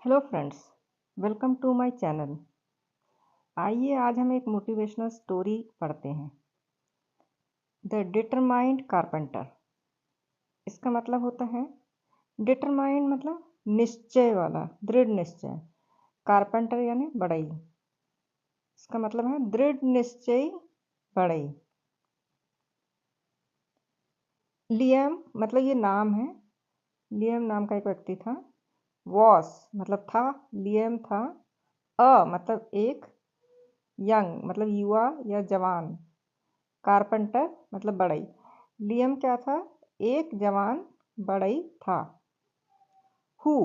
Hello friends, welcome to my channel. आइए आज हम एक मोटिवेशनल स्टोरी पढ़ते हैं। The determined carpenter. इसका मतलब होता है डिटरमाइंड मतलब निश्चय वाला, दृढ़ निश्चय। कारपेंटर यानी बढ़ई। इसका मतलब है दृढ़ निश्चय बढ़ई। लियम मतलब ये नाम है। लियम नाम का एक व्यक्ति था। वॉस मतलब था, लियम था। मतलब एक, यंग मतलब युवा या जवान। कारपेंटर मतलब बढ़ई। लियम क्या था? एक जवान बढ़ई था। हु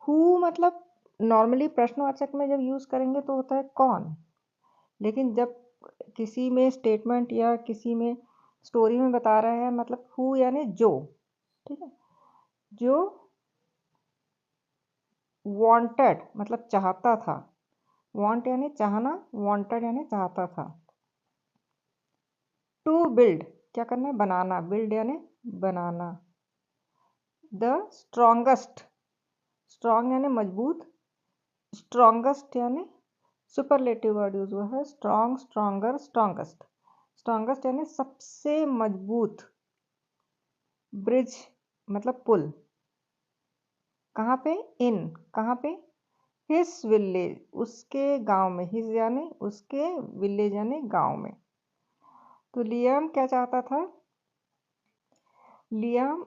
हु मतलब नॉर्मली प्रश्नवाचक में जब यूज करेंगे तो होता है कौन, लेकिन जब किसी में स्टेटमेंट या किसी में स्टोरी में बता रहे हैं मतलब हु यानी जो। ठीक है, जो वांटेड मतलब चाहता था। वांट यानी चाहना, वांटेड यानी चाहता था। टू बिल्ड क्या करना? बनाना। बिल्ड यानी बनाना। द स्ट्रॉन्गेस्ट, स्ट्रॉन्ग यानी मजबूत, स्ट्रॉन्गेस्ट यानी सुपरलेटिव वर्ड यूज हुआ है। Strong, stronger, strongest. स्ट्रॉन्गेस्ट यानी सबसे मजबूत। ब्रिज मतलब पुल। कहाँ पे? इन, कहाँ पे? हिज विलेज, उसके गांव में। हिज यानी उसके, विलेज यानी गांव में। तो लियम क्या चाहता था? लियम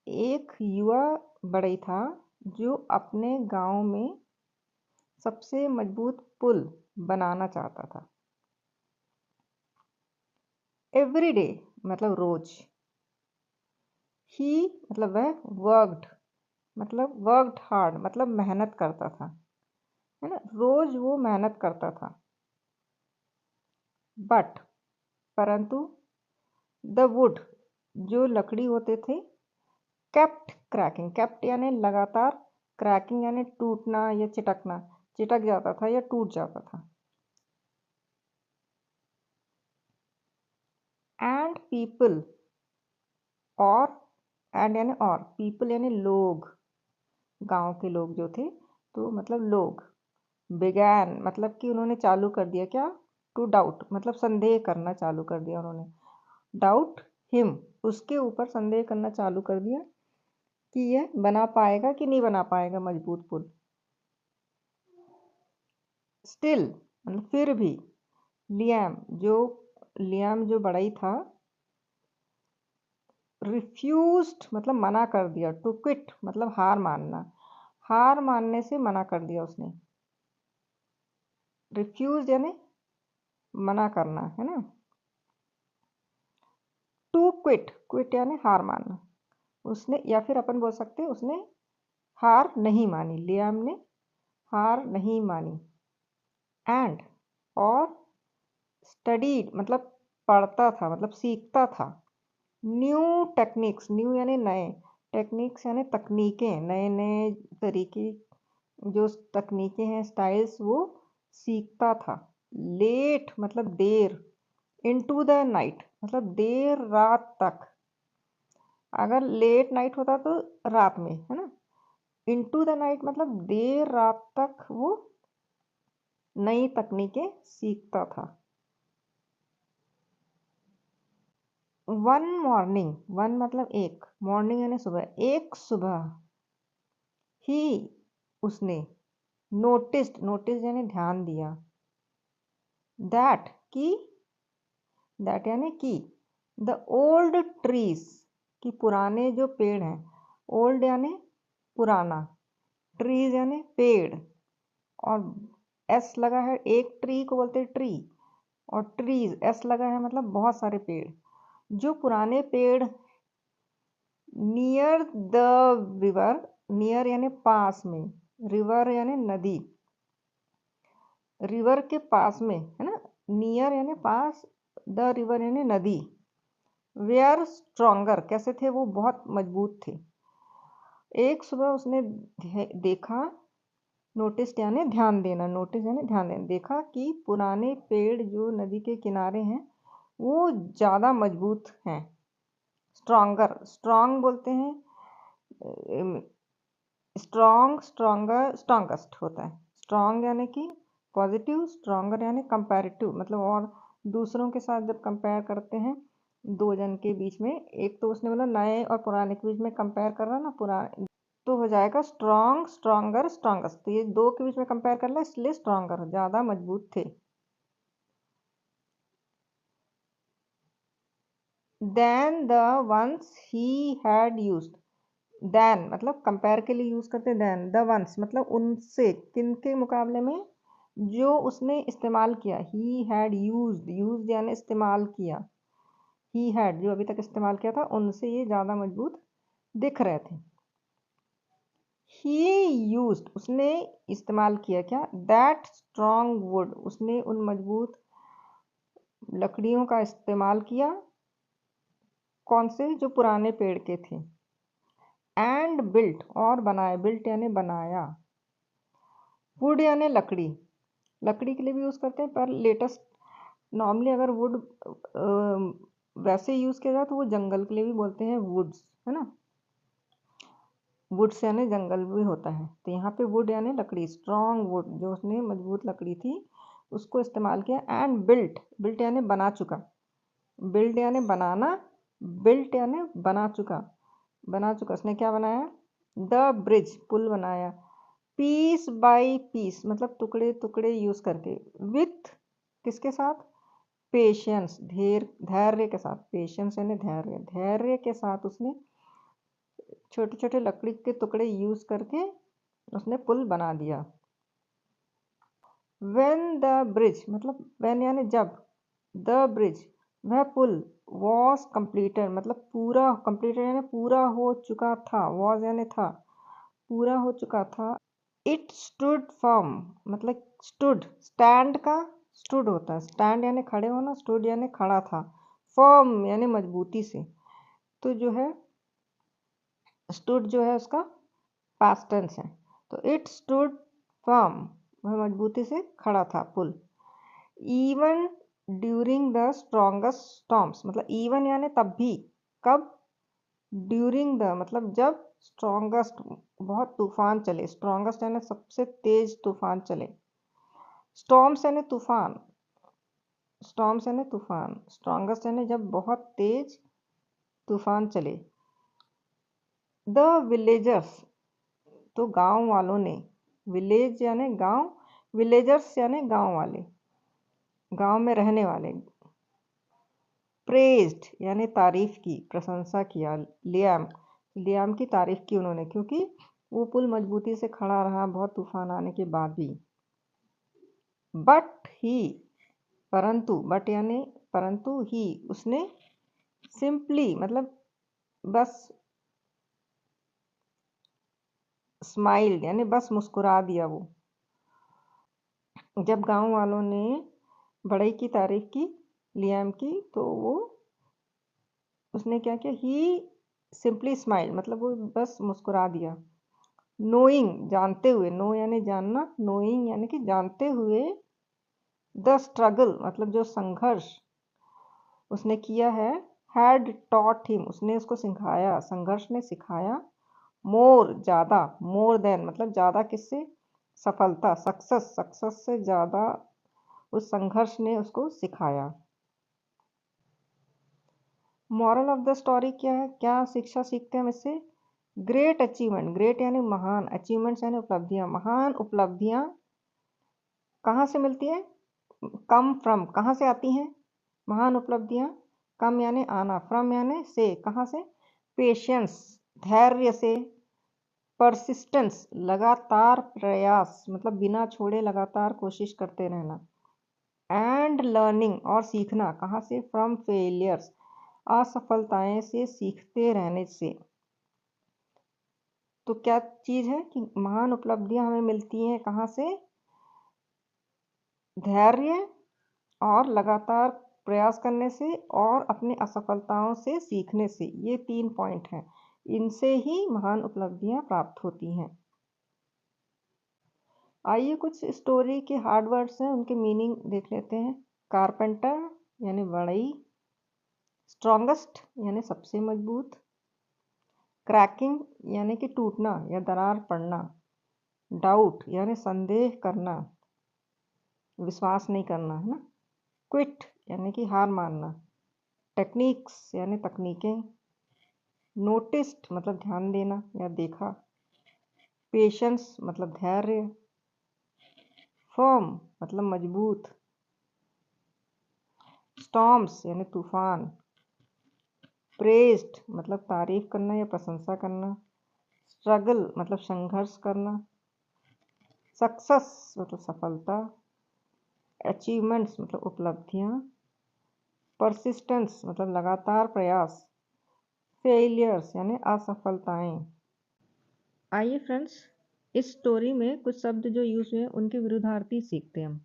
एक युवा बढ़ई था जो अपने गांव में सबसे मजबूत पुल बनाना चाहता था। एवरी डे मतलब रोज। ही मतलब वह, वर्कड मतलब वर्कड हार्ड मतलब मेहनत करता था, है ना। रोज वो मेहनत करता था। बट परंतु द वुड जो लकड़ी होते थे, केप्ट क्रैकिंग। केप्ट यानी लगातार, क्रैकिंग यानी टूटना या चिटकना। चिटक जाता था या टूट जाता था। एंड पीपल और, एंड यानी और, पीपल यानी लोग, गांव के लोग जो थे, तो मतलब लोग। बिगैन मतलब कि उन्होंने चालू कर दिया क्या? टू डाउट मतलब संदेह करना चालू कर दिया उन्होंने। डाउट हिम उसके ऊपर संदेह करना चालू कर दिया कि यह बना पाएगा कि नहीं बना पाएगा मजबूत पुल। स्टिल मतलब फिर भी। लियाम जो, लियाम जो बड़ा ही था, रिफ्यूज्ड मतलब मना कर दिया। टू क्विट मतलब हार मानना। हार मानने से मना कर दिया उसने। रिफ्यूज यानी मना करना, है ना। टू क्विट, क्विट यानी हार मानना। उसने, या फिर अपन बोल सकते हैं उसने हार नहीं मानी। लियाम ने हार नहीं मानी। एंड और स्टडीड मतलब पढ़ता था मतलब सीखता था। न्यू टेक्निक्स, न्यू यानी नए, टेक्निक्स यानी तकनीकें, नए नए तरीके, जो तकनीकें हैं, स्टाइल्स, वो सीखता था। लेट मतलब देर, इनटू द नाइट मतलब देर रात तक। अगर लेट नाइट होता तो रात में, है ना। इनटू द नाइट मतलब देर रात तक वो नई तकनीकें सीखता था। वन मॉर्निंग, वन मतलब एक, मॉर्निंग यानी सुबह, एक सुबह। ही उसने, नोटिस्ड, नोटिस यानी ध्यान दिया। दैट की, दैट यानी कि, द ओल्ड ट्रीज कि पुराने जो पेड़ हैं। ओल्ड यानी पुराना, ट्रीज यानी पेड़, और एस लगा है, एक ट्री को बोलते हैं ट्री, और ट्रीज एस लगा है मतलब बहुत सारे पेड़। जो पुराने पेड़ नियर द रिवर, नियर यानी पास में, रिवर यानी नदी, रिवर के पास में, है ना। नियर यानी पास, द रिवर यानी नदी। वेयर स्ट्रॉन्गर कैसे थे? वो बहुत मजबूत थे। एक सुबह उसने देखा, नोटिस यानी ध्यान देना, नोटिस यानी ध्यान देना, देखा कि पुराने पेड़ जो नदी के किनारे हैं वो ज़्यादा मजबूत हैं। स्ट्रॉन्गर, स्ट्रॉन्ग बोलते हैं स्ट्रॉन्ग, स्ट्रॉन्गर, स्ट्रॉन्गेस्ट होता है। स्ट्रॉन्ग यानी कि पॉजिटिव, स्ट्रॉन्गर यानी कंपैरेटिव, मतलब और दूसरों के साथ जब कंपेयर करते हैं दो जन के बीच में, एक तो उसने बोला नए और पुराने के बीच में कंपेयर कर रहा ना, पुराने तो हो जाएगा स्ट्रॉन्ग, स्ट्रॉन्गर, स्ट्रॉन्गेस्ट। तो ये दो के बीच में कंपेयर कर रहा इसलिए स्ट्रॉन्गर, ज़्यादा मजबूत थे। Then the ones he had used, then मतलब कंपेयर के लिए यूज करते, देन द वंस मतलब उनसे, किनके मुकाबले में, जो उसने इस्तेमाल किया। ही हैड यूज्ड, यूज्ड यानी इस्तेमाल किया। ही हैड जो अभी तक इस्तेमाल किया था, उनसे ये ज़्यादा मजबूत दिख रहे थे। ही यूज्ड उसने इस्तेमाल किया क्या, दैट स्ट्रॉन्ग वुड उसने उन मजबूत लकड़ियों का इस्तेमाल किया। कौन से, जो पुराने पेड़ के थे। एंड बिल्ट और बनाया, बिल्ट यानी बनाया। वुड यानी लकड़ी, लकड़ी के लिए भी यूज़ करते हैं, पर लेटेस्ट नॉर्मली अगर वुड वैसे यूज़ किया जाए तो वो जंगल के लिए भी बोलते हैं वुड्स, है ना। वुड्स यानी जंगल भी होता है, तो यहाँ पे वुड यानी लकड़ी, स्ट्रॉन्ग वुड जो उसने मजबूत लकड़ी थी उसको इस्तेमाल किया। एंड बिल्ट, बिल्ट यानी बना चुका, बिल्ड यानी बनाना, बिल्ट यानी बना चुका, बना चुका। उसने क्या बनाया, द ब्रिज पुल बनाया। पीस बाय पीस मतलब टुकड़े टुकड़े यूज़ करके। विथ किसके साथ, पेशेंस धैर्य के साथ, पेशेंस यानी धैर्य, धैर्य के साथ उसने छोटे छोटे लकड़ी के टुकड़े यूज़ करके उसने पुल बना दिया। व्हेन द ब्रिज मतलब व्हेन यानी जब, द ब्रिज वह पुल, वॉज कंप्लीटेड मतलब पूरा, कंप्लीटेड यानी पूरा हो चुका था, वॉज यानी था, पूरा हो चुका था। इट स्टूड फर्म मतलब स्टूड, स्टैंड का स्टूड होता है, स्टैंड यानी खड़े होना, स्टूड यानी खड़ा था, फर्म यानी मजबूती से। तो जो है स्टूड जो है उसका पास्ट टेंस है, तो इट स्टूड फर्म वह मजबूती से खड़ा था पुल। Even during the strongest storms मतलब इवन यानी तब भी, कब, ड्यूरिंग द मतलब जब, स्ट्रॉन्गेस्ट बहुत तूफान चले, स्ट्रॉन्गेस्ट यानी सबसे तेज तूफान चले, स्टॉर्म्स यानी तूफान, स्टॉर्म्स यानी तूफान, स्ट्रॉन्गेस्ट यानी जब बहुत तेज तूफान चले। द विलेजर्स तो गांव वालों ने, विलेज यानी गांव, विलेजर्स यानी गांव वाले, गांव में रहने वाले। प्रेज्ड यानी तारीफ की, प्रशंसा किया। लियाम, लियाम की तारीफ की उन्होंने, क्योंकि वो पुल मजबूती से खड़ा रहा बहुत तूफान आने के बाद भी। बट ही परंतु, बट यानी परंतु, ही उसने, सिंपली मतलब बस, स्माइल्ड यानी बस मुस्कुरा दिया वो। जब गांव वालों ने बड़ई की तारीफ की लियाम की, तो वो उसने क्या किया, ही सिंपली स्माइल मतलब वो बस मुस्कुरा दिया। नोइंग जानते हुए, नो यानी जानना, नोइंग यानी कि जानते हुए। द स्ट्रगल मतलब जो संघर्ष उसने किया है, हैड टॉट हिम उसने उसको सिखाया, संघर्ष ने सिखाया। मोर ज़्यादा, मोर देन मतलब ज़्यादा किससे, सफलता, सक्सेस, सक्सेस से ज़्यादा उस संघर्ष ने उसको सिखाया। मॉरल ऑफ द स्टोरी क्या है, क्या शिक्षा सीखते हैं हम इससे। ग्रेट अचीवमेंट, ग्रेट यानी महान, अचीवमेंट्स यानी उपलब्धियाँ, महान उपलब्धियाँ कहाँ से मिलती है, कम फ्रॉम कहाँ से आती हैं महान उपलब्धियाँ, कम यानी आना, फ्रॉम यानी से, कहाँ से, पेशेंस धैर्य से, परसिस्टेंस लगातार प्रयास मतलब बिना छोड़े लगातार कोशिश करते रहना, एंड लर्निंग और सीखना, कहाँ से, फ्रॉम फेलियर्स असफलताएं से सीखते रहने से। तो क्या चीज़ है कि महान उपलब्धियां हमें मिलती हैं कहाँ से, धैर्य और लगातार प्रयास करने से और अपनी असफलताओं से सीखने से। ये 3 पॉइंट हैं, इनसे ही महान उपलब्धियां प्राप्त होती हैं। आइए कुछ स्टोरी के हार्ड वर्ड्स हैं उनके मीनिंग देख लेते हैं। कारपेंटर यानी बढ़ई, स्ट्रॉन्गेस्ट यानी सबसे मजबूत, क्रैकिंग यानी कि टूटना या दरार पड़ना, डाउट यानी संदेह करना, विश्वास नहीं करना, है ना। क्विट यानी कि हार मानना, टेक्निक्स यानी तकनीकें, नोटिस्ड मतलब ध्यान देना या देखा, पेशेंस मतलब धैर्य, फर्म मतलब मजबूत, स्टॉर्म्स यानी तूफान, प्रेज्ड मतलब तारीफ करना या प्रशंसा करना, स्ट्रगल मतलब संघर्ष करना, सक्सेस मतलब सफलता, अचीवमेंट्स मतलब उपलब्धियां, परसिस्टेंस मतलब लगातार प्रयास, फेलियर्स यानी असफलताएं। आइए फ्रेंड्स, इस स्टोरी में कुछ शब्द जो यूज हुए हैं उनके विरुद्धार्थी सीखते हैं हम।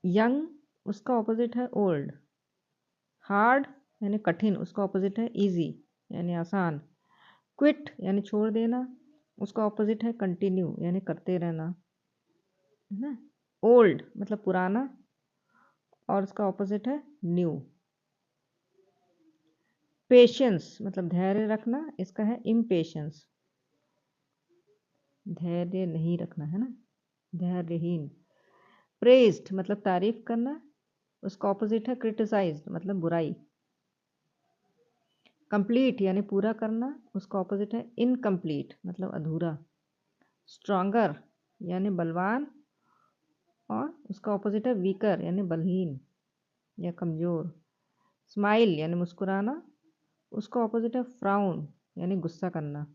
यंग उसका ऑपोजिट है ओल्ड, हार्ड यानी कठिन उसका ऑपोजिट है इजी यानी आसान, क्विट यानी छोड़ देना उसका ऑपोजिट है कंटिन्यू यानी करते रहना, है ना। ओल्ड मतलब पुराना और उसका ऑपोजिट है न्यू। पेशेंस मतलब धैर्य रखना, इसका है इम्पेशेंस, धैर्य नहीं रखना, है ना, धैर्यहीन। प्रेज्ड मतलब तारीफ करना, उसका ऑपोजिट है क्रिटिसाइज्ड मतलब बुराई। कंप्लीट यानी पूरा करना, उसका ऑपोजिट है इनकम्प्लीट मतलब अधूरा। स्ट्रॉन्गर यानी बलवान और उसका ऑपोजिट है वीकर यानी बलहीन या कमज़ोर। स्माइल यानी मुस्कुराना, उसका ऑपोजिट है फ्राउन यानी गुस्सा करना।